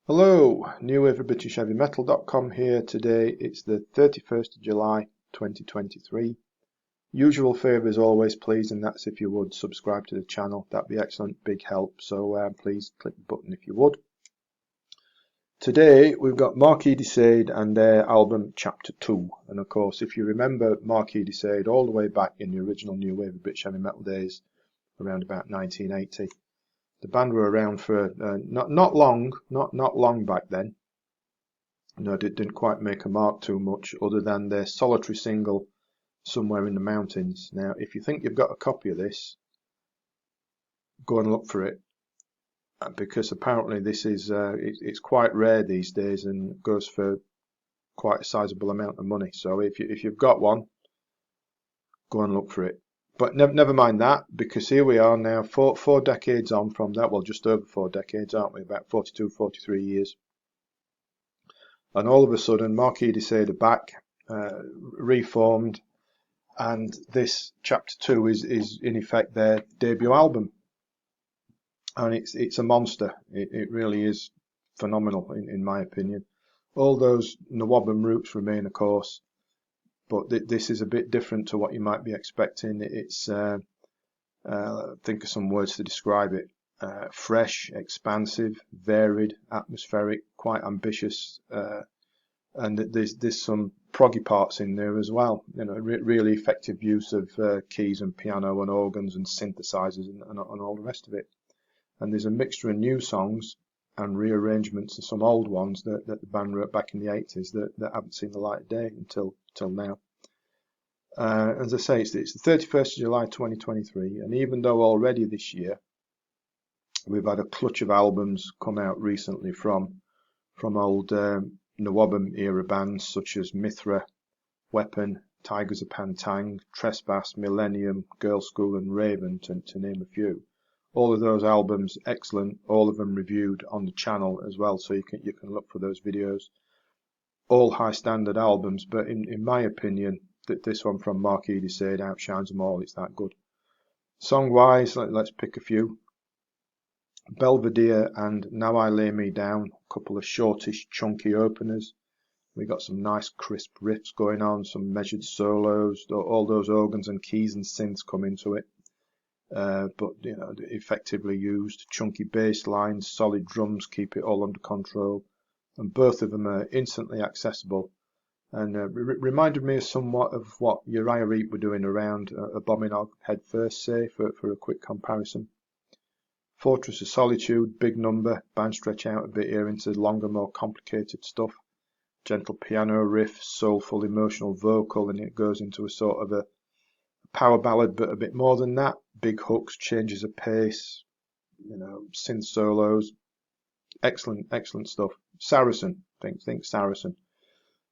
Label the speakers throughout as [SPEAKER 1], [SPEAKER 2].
[SPEAKER 1] Hello, NWOBHM-era here. Today it's the 31st of July 2023. Usual favour as always, please, and that's if you would subscribe to the channel. That'd be excellent, big help. So please click the button if you would. Today we've got Marquis de Sade and their album Chapter 2. And of course, if you remember Marquis de Sade all the way back in the original New Wave of British Heavy Metal days, around about 1980. The band were around for not long back then. No, it didn't quite make a mark too much, other than their solitary single "Somewhere in the Mountains." Now, if you think you've got a copy of this, go and look for it, because apparently this is it's quite rare these days and goes for quite a sizable amount of money. So if you've got one, go and look for it. But never mind that, because here we are now, four decades on from that. Well, just over 4 decades, aren't we? About 42, 43 years. And all of a sudden, Marquis de Sade are back, reformed, and this Chapter 2 is in effect their debut album. And it's a monster. It really is phenomenal, in my opinion. All those NWOBHM roots remain, of course. But this is a bit different to what you might be expecting. It's think of some words to describe it: fresh, expansive, varied, atmospheric, quite ambitious, and there's some proggy parts in there as well. You know, really effective use of keys and piano and organs and synthesizers and all the rest of it. And there's a mixture of new songs and rearrangements of some old ones that the band wrote back in the 80s that haven't seen the light of day until now. As I say, it's the 31st of July 2023, and even though already this year we've had a clutch of albums come out recently from old NWOBHM-era bands such as Mithra, Weapon, Tigers of Pantang, Trespass, Millennium, Girl School and Raven, to name a few. All of those albums excellent, all of them reviewed on the channel as well, so you can look for those videos. All high standard albums, but in my opinion, that this one from Marquis de Sade outshines them all. It's that good. Song wise, let's pick a few. Belvedere and Now I Lay Me Down, a couple of shortish chunky openers. We got some nice crisp riffs going on, some measured solos, all those organs and keys and synths come into it. But you know, effectively used. Chunky bass lines, solid drums keep it all under control, and both of them are instantly accessible, and reminded me somewhat of what Uriah Heep were doing around Abominable Head First, say, for a quick comparison. Fortress of Solitude, big number, band stretch out a bit here into longer, more complicated stuff. Gentle piano riff, soulful, emotional vocal, and it goes into a sort of a power ballad, but a bit more than that. Big hooks, changes of pace, you know, synth solos. Excellent stuff. Saracen, think Saracen.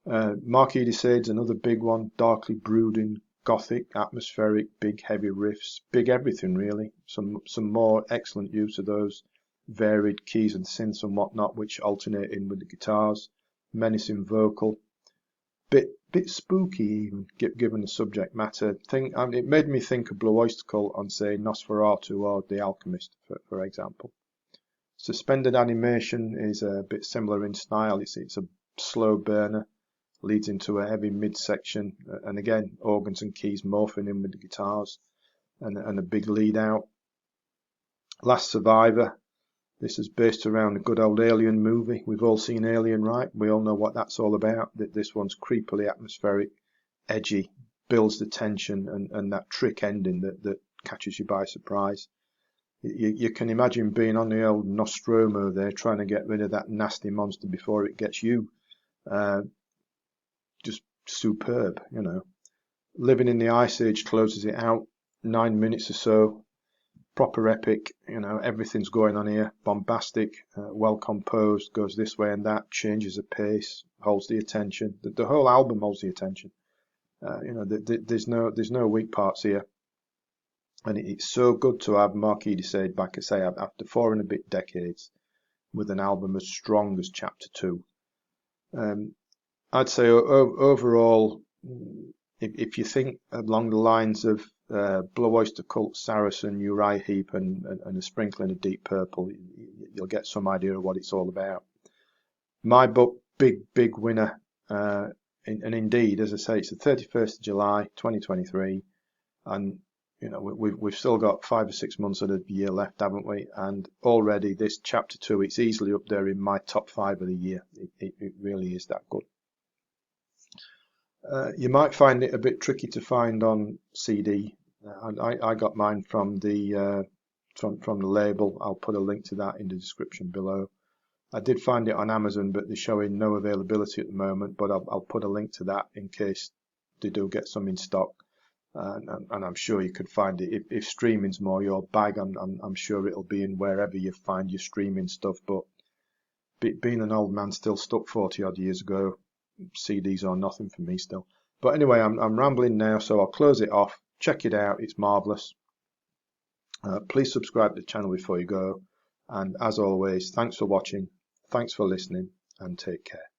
[SPEAKER 1] Marquis de Sade's another big one, darkly brooding, gothic, atmospheric, big heavy riffs, big everything really. Some more excellent use of those varied keys and synths and whatnot, which alternate in with the guitars. Menacing vocal. Bit spooky even, given the subject matter. It made me think of Blue Oyster Cult on, say, Nosferatu or The Alchemist, for example. Suspended animation is a bit similar in style. It's a slow burner, leads into a heavy midsection, and again, organs and keys morphing in with the guitars, and a big lead out. Last Survivor. This is based around a good old Alien movie. We've all seen Alien, right? We all know what that's all about. This one's creepily atmospheric, edgy, builds the tension, and that trick ending that catches you by surprise. You can imagine being on the old Nostromo there, trying to get rid of that nasty monster before it gets you. Just superb, you know. Living in the Ice Age closes it out. 9 minutes or so. Proper epic, you know, everything's going on here. Bombastic, well composed, goes this way and that, changes of pace, holds the attention. The whole album holds the attention. You know, there's no weak parts here. And it's so good to have Marquis de Sade back, I say, after 4 and a bit decades, with an album as strong as Chapter 2. I'd say overall, if you think along the lines of Blue Oyster Cult, Saracen, Uriah Heep, and a sprinkling of Deep Purple, you'll get some idea of what it's all about. My book, big winner. And indeed, as I say, it's the 31st of July 2023, and you know we've still got 5 or 6 months of the year left, haven't we? And already this chapter 2, it's easily up there in my top 5 of the year. It really is that good. You might find it a bit tricky to find on CD. I got mine from the label. I'll put a link to that in the description below. I did find it on Amazon, but they're showing no availability at the moment. But I'll put a link to that in case they do get some in stock. And I'm sure you could find it if streaming's more your bag. I'm sure it'll be in wherever you find your streaming stuff. But being an old man still stuck 40 odd years ago, CDs are nothing for me still. But anyway, I'm rambling now, so I'll close it off. Check it out, it's marvelous. Please subscribe to the channel before you go. And as always, thanks for watching, thanks for listening, and take care.